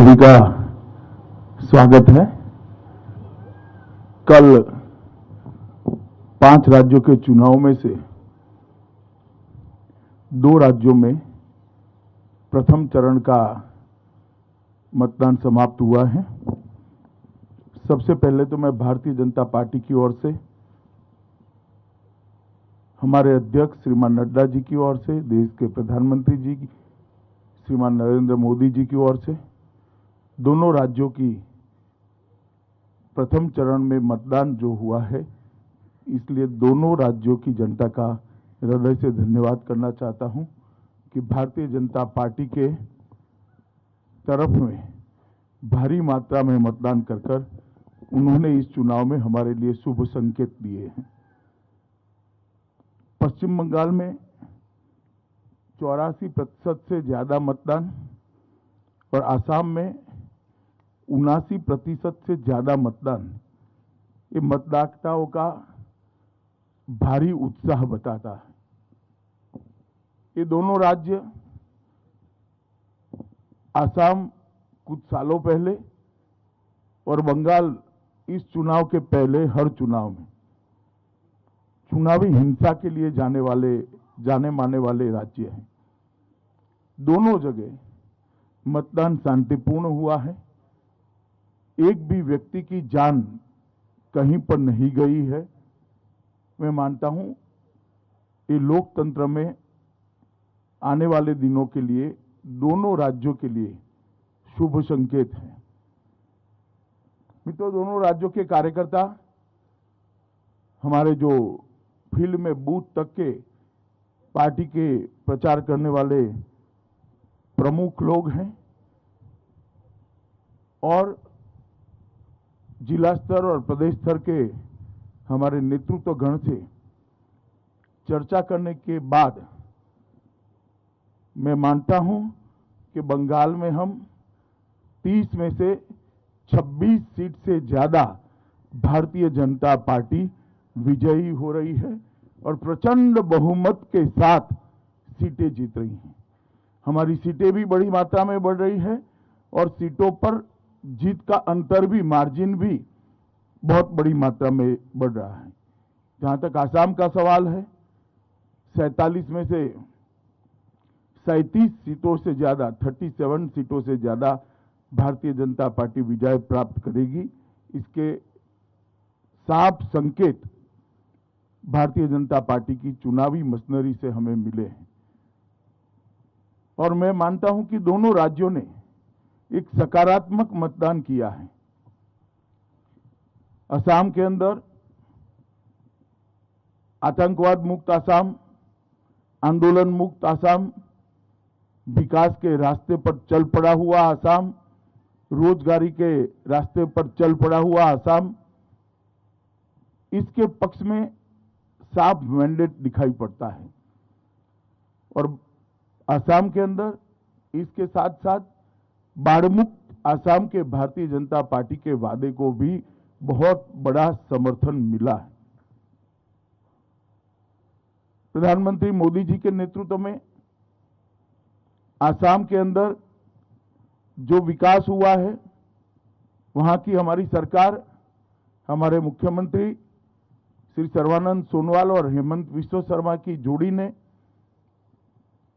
सभी का स्वागत है। कल 5 राज्यों के चुनाव में से 2 राज्यों में प्रथम चरण का मतदान समाप्त हुआ है। सबसे पहले तो मैं भारतीय जनता पार्टी की ओर से, हमारे अध्यक्ष श्रीमान नड्डा जी की ओर से, देश के प्रधानमंत्री जी श्रीमान नरेंद्र मोदी जी की ओर से, दोनों राज्यों की प्रथम चरण में मतदान जो हुआ है, इसलिए दोनों राज्यों की जनता का हृदय से धन्यवाद करना चाहता हूं कि भारतीय जनता पार्टी के तरफ में भारी मात्रा में मतदान कर उन्होंने इस चुनाव में हमारे लिए शुभ संकेत दिए हैं। पश्चिम बंगाल में 84% से ज्यादा मतदान और आसाम में 79% से ज्यादा मतदान, ये मतदाताओं का भारी उत्साह बताता है। ये दोनों राज्य, आसाम कुछ सालों पहले और बंगाल इस चुनाव के पहले हर चुनाव में चुनावी हिंसा के लिए जाने माने वाले राज्य हैं। दोनों जगह मतदान शांतिपूर्ण हुआ है। एक भी व्यक्ति की जान कहीं पर नहीं गई है। मैं मानता हूं ये लोकतंत्र में आने वाले दिनों के लिए, दोनों राज्यों के लिए शुभ संकेत है। मित्रों, दोनों राज्यों के कार्यकर्ता, हमारे जो फील्ड में बूथ तक के पार्टी के प्रचार करने वाले प्रमुख लोग हैं और जिला स्तर और प्रदेश स्तर के हमारे नेतृत्व गण से चर्चा करने के बाद मैं मानता हूं कि बंगाल में हम 30 में से 26 सीट से ज्यादा भारतीय जनता पार्टी विजयी हो रही है और प्रचंड बहुमत के साथ सीटें जीत रही हैं। हमारी सीटें भी बड़ी मात्रा में बढ़ रही है और सीटों पर जीत का अंतर भी, मार्जिन भी बहुत बड़ी मात्रा में बढ़ रहा है। जहां तक आसाम का सवाल है, 47 में से 37 सीटों से ज्यादा, 37 सीटों से ज्यादा भारतीय जनता पार्टी विजय प्राप्त करेगी। इसके साफ संकेत भारतीय जनता पार्टी की चुनावी मशीनरी से हमें मिले हैं और मैं मानता हूं कि दोनों राज्यों ने एक सकारात्मक मतदान किया है। असम के अंदर आतंकवाद मुक्त असम, आंदोलन मुक्त असम, विकास के रास्ते पर चल पड़ा हुआ असम, रोजगारी के रास्ते पर चल पड़ा हुआ असम, इसके पक्ष में साफ मैंडेट दिखाई पड़ता है। और असम के अंदर इसके साथ साथ बाढ़ मुक्त असम के भारतीय जनता पार्टी के वादे को भी बहुत बड़ा समर्थन मिला है। प्रधानमंत्री मोदी जी के नेतृत्व में असम के अंदर जो विकास हुआ है, वहां की हमारी सरकार, हमारे मुख्यमंत्री श्री सर्बानंद सोनोवाल और हेमंत विश्व शर्मा की जोड़ी ने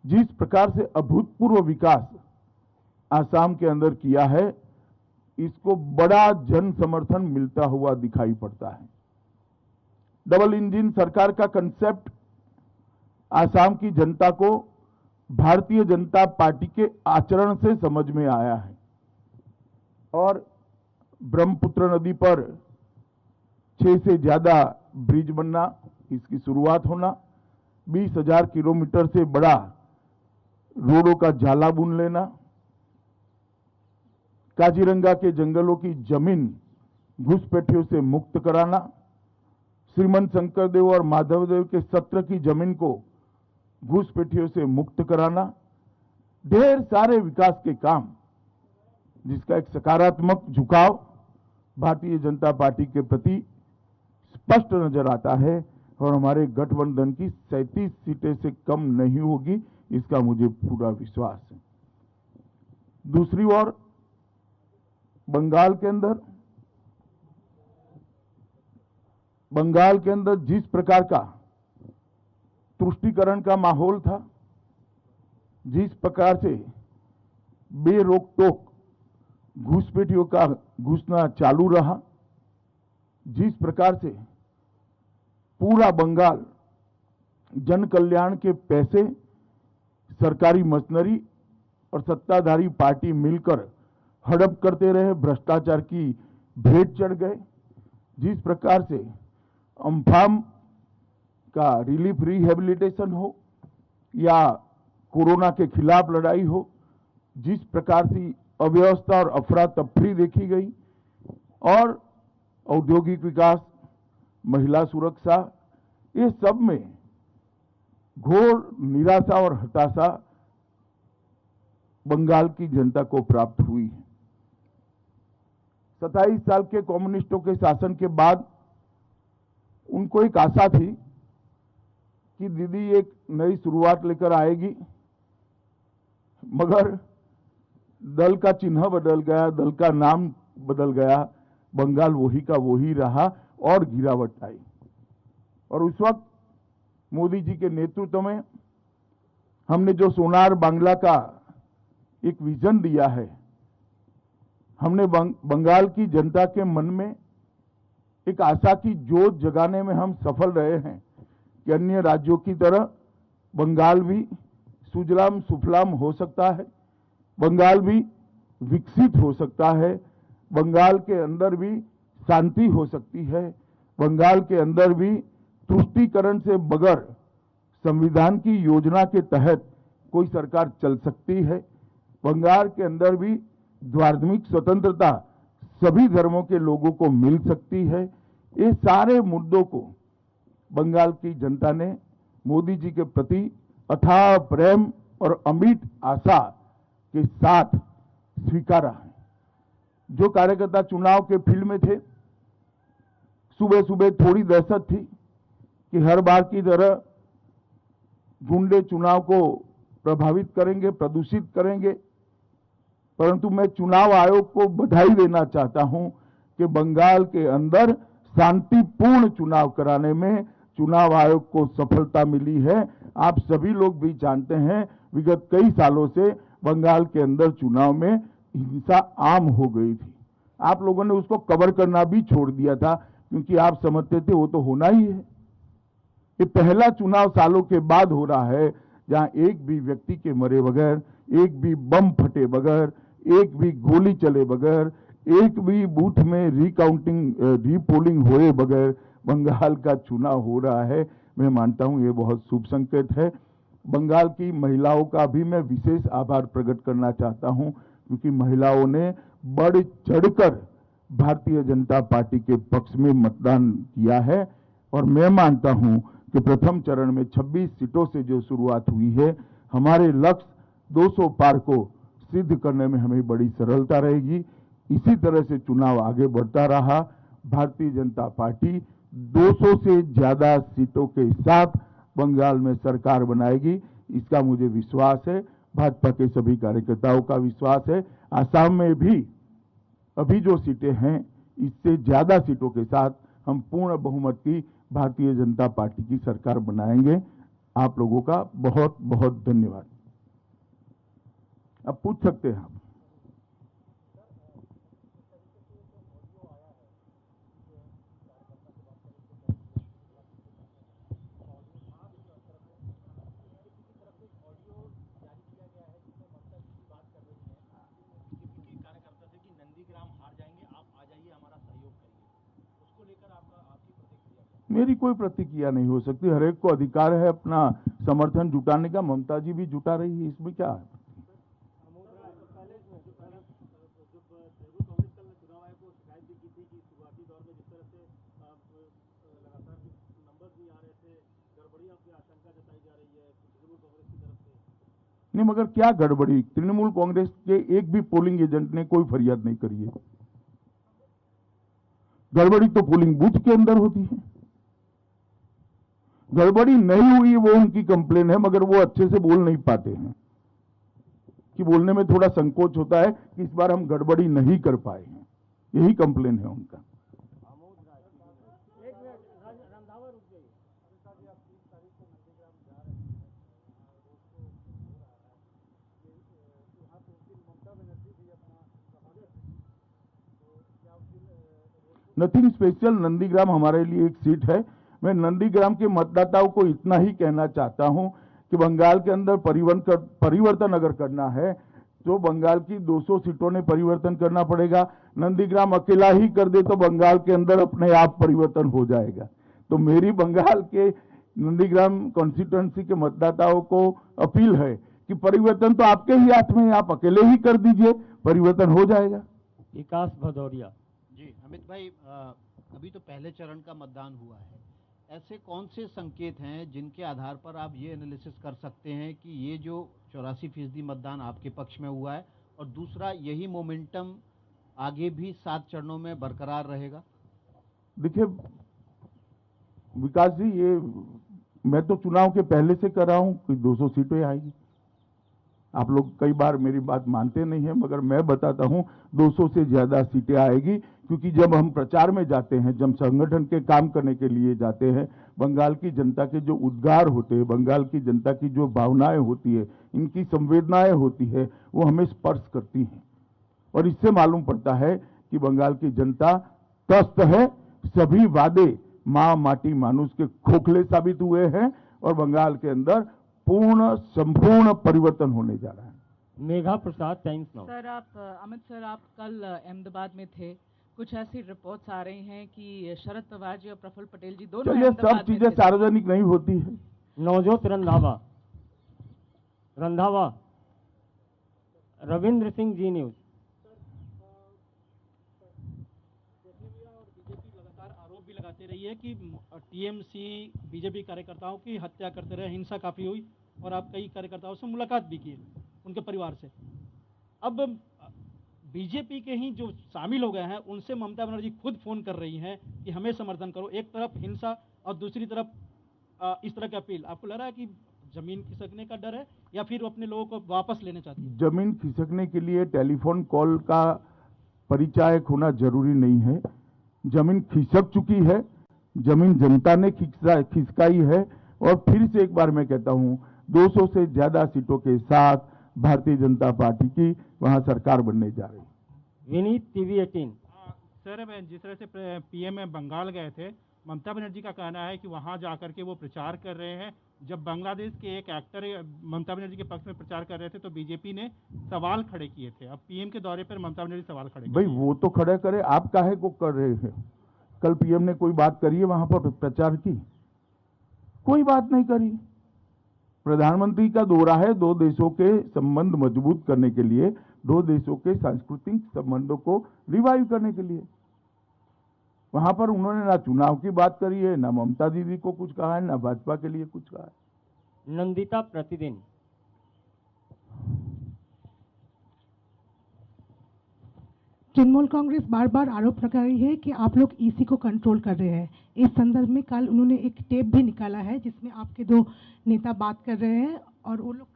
जिस प्रकार से अभूतपूर्व विकास असम के अंदर किया है, इसको बड़ा जन समर्थन मिलता हुआ दिखाई पड़ता है। डबल इंजन सरकार का कंसेप्ट असम की जनता को भारतीय जनता पार्टी के आचरण से समझ में आया है और ब्रह्मपुत्र नदी पर 6 से ज्यादा ब्रिज बनना, इसकी शुरुआत होना, 20,000 किलोमीटर से बड़ा रोडों का जाला बुन लेना, काजीरंगा के जंगलों की जमीन घुसपैठियों से मुक्त कराना, श्रीमंत शंकरदेव और माधवदेव के सत्र की जमीन को घुसपैठियों से मुक्त कराना, ढेर सारे विकास के काम जिसका एक सकारात्मक झुकाव भारतीय जनता पार्टी के प्रति स्पष्ट नजर आता है और हमारे गठबंधन की 37 सीटें से कम नहीं होगी, इसका मुझे पूरा विश्वास है। दूसरी ओर बंगाल के अंदर जिस प्रकार का तुष्टीकरण का माहौल था, जिस प्रकार से बेरोक टोक घुसपैठियों का घुसना चालू रहा, जिस प्रकार से पूरा बंगाल जन कल्याण के पैसे सरकारी मशीनरी और सत्ताधारी पार्टी मिलकर हड़प करते रहे, भ्रष्टाचार की भेंट चढ़ गए, जिस प्रकार से अम्फान का रिलीफ रिहेबिलिटेशन हो या कोरोना के खिलाफ लड़ाई हो, जिस प्रकार से अव्यवस्था और अफरा तफरी देखी गई, और औद्योगिक विकास, महिला सुरक्षा, ये सब में घोर निराशा और हताशा बंगाल की जनता को प्राप्त हुई है। 27 साल के कम्युनिस्टों के शासन के बाद उनको एक आशा थी कि दीदी एक नई शुरुआत लेकर आएगी, मगर दल का चिन्ह बदल गया, दल का नाम बदल गया, बंगाल वही का वही रहा और गिरावट आई। और उस वक्त मोदी जी के नेतृत्व में हमने जो सोनार बांग्ला का एक विजन दिया है, हमने बंगाल की जनता के मन में एक आशा की जोत जगाने में हम सफल रहे हैं कि अन्य राज्यों की तरह बंगाल भी सुजलाम सुफलाम हो सकता है, बंगाल भी विकसित हो सकता है, बंगाल के अंदर भी शांति हो सकती है, बंगाल के अंदर भी तुष्टीकरण से बगैर संविधान की योजना के तहत कोई सरकार चल सकती है, बंगाल के अंदर भी धार्मिक स्वतंत्रता सभी धर्मों के लोगों को मिल सकती है। ये सारे मुद्दों को बंगाल की जनता ने मोदी जी के प्रति अथाह प्रेम और अमिट आशा के साथ स्वीकारा है। जो कार्यकर्ता चुनाव के फील्ड में थे, सुबह सुबह थोड़ी दहशत थी कि हर बार की तरह गुंडे चुनाव को प्रभावित करेंगे, प्रदूषित करेंगे, परंतु मैं चुनाव आयोग को बधाई देना चाहता हूं कि बंगाल के अंदर शांतिपूर्ण चुनाव कराने में चुनाव आयोग को सफलता मिली है। आप सभी लोग भी जानते हैं, विगत कई सालों से बंगाल के अंदर चुनाव में हिंसा आम हो गई थी। आप लोगों ने उसको कवर करना भी छोड़ दिया था, क्योंकि आप समझते थे वो तो होना ही है। ये पहला चुनाव सालों के बाद हो रहा है जहां एक भी व्यक्ति के मरे बगैर, एक भी बम फटे बगैर, एक भी गोली चले बगैर, एक भी बूथ में रीपोलिंग हुए बगैर बंगाल का चुनाव हो रहा है। मैं मानता हूं ये बहुत शुभ संकेत है। बंगाल की महिलाओं का भी मैं विशेष आभार प्रकट करना चाहता हूं, क्योंकि महिलाओं ने बढ़ चढ़कर भारतीय जनता पार्टी के पक्ष में मतदान किया है। और मैं मानता हूं कि प्रथम चरण में 26 सीटों से जो शुरुआत हुई है, हमारे लक्ष्य 200 पार को सिद्ध करने में हमें बड़ी सरलता रहेगी। इसी तरह से चुनाव आगे बढ़ता रहा, भारतीय जनता पार्टी 200 से ज्यादा सीटों के साथ बंगाल में सरकार बनाएगी, इसका मुझे विश्वास है। भाजपा के सभी कार्यकर्ताओं का विश्वास है। आसाम में भी अभी जो सीटें हैं, इससे ज्यादा सीटों के साथ हम पूर्ण बहुमत की भारतीय जनता पार्टी की सरकार बनाएंगे। आप लोगों का बहुत बहुत धन्यवाद। अब पूछ सकते हैं आप। मेरी कोई प्रतिक्रिया नहीं हो सकती। हर एक को अधिकार है अपना समर्थन जुटाने का। ममता जी भी जुटा रही है, इसमें क्या है? नहीं, मगर क्या गड़बड़ी? तृणमूल कांग्रेस के एक भी पोलिंग एजेंट ने कोई फरियाद नहीं करी है। गड़बड़ी तो पोलिंग बूथ के अंदर होती है। गड़बड़ी नहीं हुई वो उनकी कंप्लेन है, मगर वो अच्छे से बोल नहीं पाते हैं। कि बोलने में थोड़ा संकोच होता है कि इस बार हम गड़बड़ी नहीं कर पाए हैं, यही कंप्लेन है उनका। नथिंग स्पेशल, नंदीग्राम हमारे लिए एक सीट है। मैं नंदीग्राम के मतदाताओं को इतना ही कहना चाहता हूं कि बंगाल के अंदर परिवर्तन अगर करना है तो बंगाल की 200 सीटों ने परिवर्तन करना पड़ेगा। नंदीग्राम अकेला ही कर दे तो बंगाल के अंदर अपने आप परिवर्तन हो जाएगा। तो मेरी बंगाल के नंदीग्राम कॉन्स्टिट्यूएंसी के मतदाताओं को अपील है कि परिवर्तन तो आपके ही हाथ में है, आप अकेले ही कर दीजिए, परिवर्तन हो जाएगा। विकास भदौरिया जी। अमित भाई, अभी तो पहले चरण का मतदान हुआ है, ऐसे कौन से संकेत हैं जिनके आधार पर आप ये एनालिसिस कर सकते हैं कि ये जो 84% मतदान आपके पक्ष में हुआ है, और दूसरा यही मोमेंटम आगे भी 7 चरणों में बरकरार रहेगा? देखिए विकास जी, ये मैं तो चुनाव के पहले से कर रहा हूं कि 200 सीटें आएगी। आप लोग कई बार मेरी बात मानते नहीं है, मगर मैं बताता हूं 200 से ज्यादा सीटें आएगी, क्योंकि जब हम प्रचार में जाते हैं, जब संगठन के काम करने के लिए जाते हैं, बंगाल की जनता के जो उद्गार होते हैं, बंगाल की जनता की जो भावनाएं होती है, इनकी संवेदनाएं होती है, वो हमें स्पर्श करती हैं। और इससे मालूम पड़ता है कि बंगाल की जनता त्रस्त है। सभी वादे मां माटी मानुष के खोखले साबित हुए हैं और बंगाल के अंदर संपूर्ण परिवर्तन होने जा रहा है। Megha Prasad, Times Now. Sir, Amit sir, आप कल अहमदाबाद में थे। कुछ ऐसी रिपोर्ट्स आ रही हैं कि शरद पवार जी और प्रफुल्ल पटेल जी दोनों चलिए, सब चीजें सार्वजनिक नहीं होती है। नवजोत रंधावा, रविंद्र सिंह, जी न्यूज। आरोप भी लगाते रही है कि टीएमसी बीजेपी कार्यकर्ताओं की हत्या करते रहे, हिंसा काफ़ी हुई और आप कई कार्यकर्ताओं से मुलाकात भी की उनके परिवार से। अब बीजेपी के ही जो शामिल हो गए हैं उनसे ममता बनर्जी खुद फोन कर रही हैं कि हमें समर्थन करो। एक तरफ हिंसा और दूसरी तरफ इस तरह की अपील। आपको लग रहा है कि जमीन खिसकने का डर है या फिर अपने लोगों को वापस लेना चाहती है? जमीन खिसकने के लिए टेलीफोन कॉल का परिचायक होना जरूरी नहीं है। जमीन खिसक चुकी है, जमीन जनता ने खिसकाई है। और फिर से एक बार मैं कहता हूं, 200 से ज्यादा सीटों के साथ भारतीय जनता पार्टी की वहां सरकार बनने जा रही है। विनीत, टीवी 18। सर, जिस तरह से पीएम बंगाल गए थे, ममता बनर्जी का कहना है कि वहां जाकर के वो प्रचार कर रहे हैं। जब बांग्लादेश के एक एक्टर ममता बनर्जी के पक्ष में प्रचार कर रहे थे तो बीजेपी ने सवाल खड़े किए थे। अब पीएम के दौरे पर ममता बनर्जी सवाल खड़े भाई वो तो खड़े करे, आप काहे को कर रहे हैं? कल पीएम ने कोई बात करी है वहां पर प्रचार की? कोई बात नहीं करी। प्रधानमंत्री का दौरा है 2 देशों के संबंध मजबूत करने के लिए, 2 देशों के सांस्कृतिक संबंधों को रिवाइव करने के लिए। वहां पर उन्होंने ना चुनाव की बात करी है, ना ममता दीदी को कुछ कहा है, ना भाजपा के लिए कुछ कहा है। नंदिता, प्रतिदिन। तृणमूल कांग्रेस बार बार आरोप लगा रही है कि आप लोग ईसी को कंट्रोल कर रहे हैं। इस संदर्भ में कल उन्होंने एक टेप भी निकाला है जिसमें आपके 2 नेता बात कर रहे हैं और वो लोग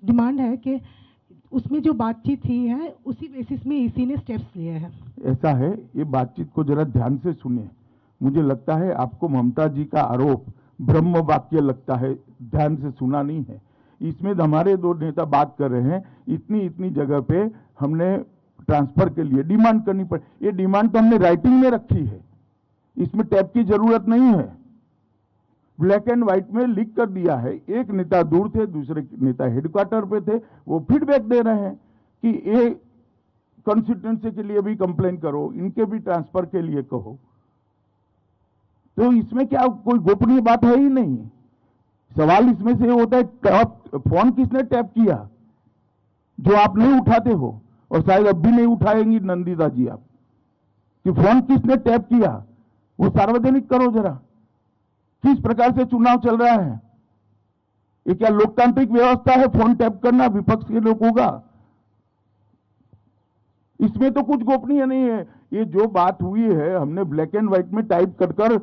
डिमांड है कि उसमें जो बातचीत हुई है उसी बेसिस में ईसी ने स्टेप्स लिए हैं। ऐसा है, ये बातचीत को जरा ध्यान से सुनिए। मुझे लगता है आपको ममता जी का आरोप ब्रह्म वाक्य लगता है, ध्यान से सुना नहीं है। इसमें हमारे 2 नेता बात कर रहे हैं, इतनी जगह पे हमने ट्रांसफर के लिए डिमांड करनी पड़ी। ये डिमांड तो हमने राइटिंग में रखी है, इसमें टैप की जरूरत नहीं है। ब्लैक एंड व्हाइट में लिख कर दिया है। एक नेता दूर थे, दूसरे नेता हेडक्वार्टर पे थे, वो फीडबैक दे रहे हैं कि ये कॉन्स्टिट्यूएंसी के लिए भी कंप्लेन करो, इनके भी ट्रांसफर के लिए कहो। तो इसमें क्या कोई गोपनीय बात है ही नहीं। सवाल इसमें से होता है फोन किसने टैप किया, जो आप नहीं उठाते हो और शायद अब भी नहीं उठाएंगी नंदिता जी आप, कि फोन किसने टैप किया वो सार्वजनिक करो जरा। किस प्रकार से चुनाव चल रहा है, ये क्या लोकतांत्रिक व्यवस्था है फोन टैप करना विपक्ष के लोगों का? इसमें तो कुछ गोपनीय नहीं है। ये जो बात हुई है हमने ब्लैक एंड व्हाइट में टाइप कर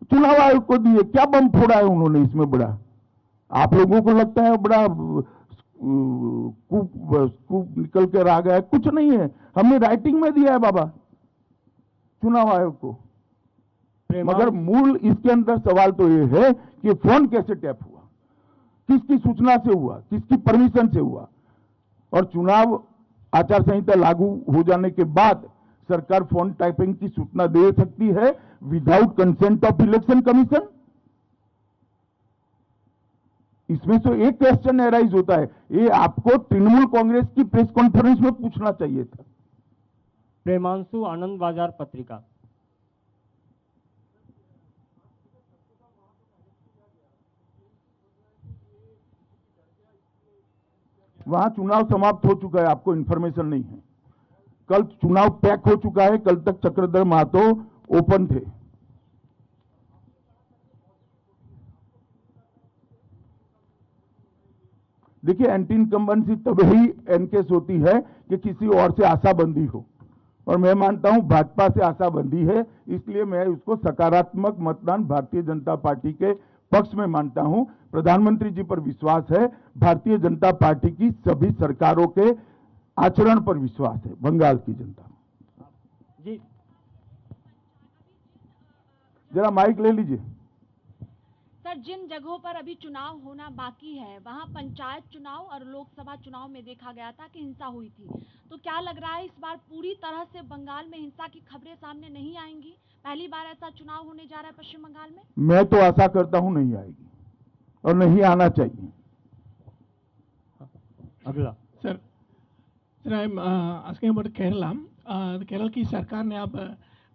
चुनाव आयोग को दिए। क्या बम फोड़ा है उन्होंने इसमें बड़ा? आप लोगों को लगता है बड़ा कूप निकल कर आ गया, कुछ नहीं है। हमने राइटिंग में दिया है बाबा चुनाव आयोग को। मगर मूल इसके अंदर सवाल तो ये है कि फोन कैसे टैप हुआ, किसकी सूचना से हुआ, किसकी परमिशन से हुआ। और चुनाव आचार संहिता लागू हो जाने के बाद सरकार फोन टैपिंग की सूचना दे सकती है without consent of election commission. इसमें तो एक क्वेश्चन एराइज होता है, ये आपको तृणमूल कांग्रेस की प्रेस कॉन्फ्रेंस में पूछना चाहिए था। प्रेमांशु, आनंद बाजार पत्रिका। वहां चुनाव समाप्त हो चुका है, आपको इंफॉर्मेशन नहीं है। कल चुनाव पैक हो चुका है, कल तक चक्रधर महतो ओपन थे। देखिए, एंटी इनकम्बेंसी तभी एनकेस होती है कि किसी और से आशाबंदी हो, और मैं मानता हूं भाजपा से आशाबंदी है, इसलिए मैं उसको सकारात्मक मतदान भारतीय जनता पार्टी के पक्ष में मानता हूं। प्रधानमंत्री जी पर विश्वास है, भारतीय जनता पार्टी की सभी सरकारों के आचरण पर विश्वास है बंगाल की जनता। जी, जरा माइक ले लीजिए। सर, जिन जगहों पर अभी चुनाव होना बाकी है वहां पंचायत चुनाव और लोकसभा चुनाव में देखा गया था कि हिंसा हुई थी, तो क्या लग रहा है इस बार पूरी तरह से बंगाल में हिंसा की खबरें सामने नहीं आएंगी? पहली बार ऐसा चुनाव होने जा रहा है पश्चिम बंगाल में। मैं तो आशा करता हूं नहीं आएगी और नहीं आना चाहिए। अगला। Sir, I am asking about Kerala. Kerala की सरकार ने अब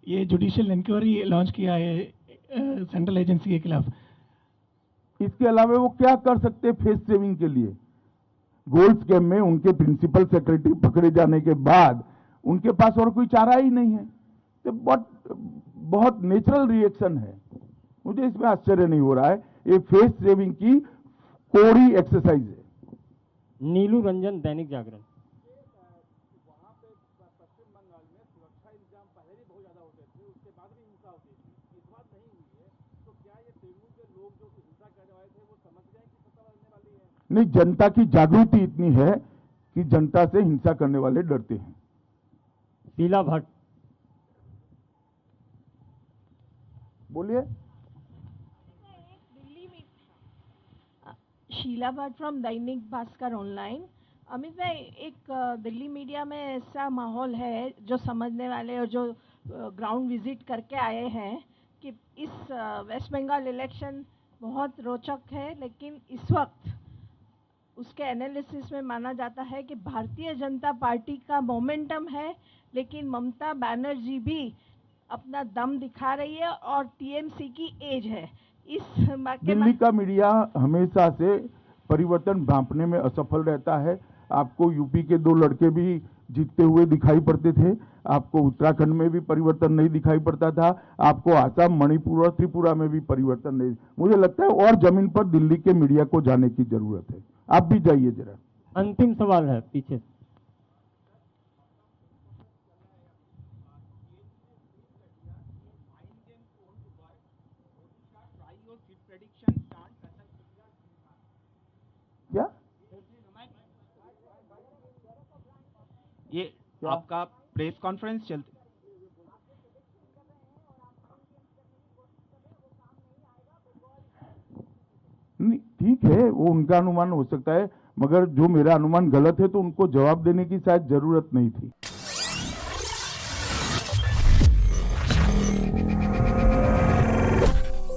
ये जुडिशियल इंक्वायरी लॉन्च किया है सेंट्रल एजेंसी के खिलाफ। इसके अलावा वो क्या कर सकते हैं फेस सेविंग के लिए? गोल्ड स्कैम में उनके प्रिंसिपल सेक्रेटरी पकड़े जाने के बाद उनके पास और कोई चारा ही नहीं है। तो बहुत नेचुरल रिएक्शन है, मुझे इसमें आश्चर्य नहीं हो रहा है। ये फेस सेविंग की कोड़ी एक्सरसाइज है। नीलू रंजन, दैनिक जागरण। नहीं, जनता की जागृति इतनी है कि जनता से हिंसा करने वाले डरते हैं। शीला भट्ट। बोलिए। Sheila Bhatt from Dainik Bhaskar online. अमित भाई, एक दिल्ली मीडिया में ऐसा माहौल है जो समझने वाले और जो ग्राउंड विजिट करके आए हैं कि इस वेस्ट बंगाल इलेक्शन बहुत रोचक है, लेकिन इस वक्त उसके एनालिसिस में माना जाता है कि भारतीय जनता पार्टी का मोमेंटम है, लेकिन ममता बनर्जी भी अपना दम दिखा रही है और टीएमसी की एज है। इस दिल्ली का मीडिया हमेशा से परिवर्तन भांपने में असफल रहता है। आपको यूपी के 2 लड़के भी जीतते हुए दिखाई पड़ते थे, आपको उत्तराखंड में भी परिवर्तन नहीं दिखाई पड़ता था, आपको आसाम, मणिपुर और त्रिपुरा में भी परिवर्तन नहीं। मुझे लगता है और जमीन पर दिल्ली के मीडिया को जाने की जरूरत है। आप भी जाइए जरा। अंतिम सवाल है पीछे। क्या ये आपका प्रेस कॉन्फ्रेंस चलती? नहीं, ठीक है, वो उनका अनुमान हो सकता है, मगर जो मेरा अनुमान गलत है तो उनको जवाब देने की शायद जरूरत नहीं थी।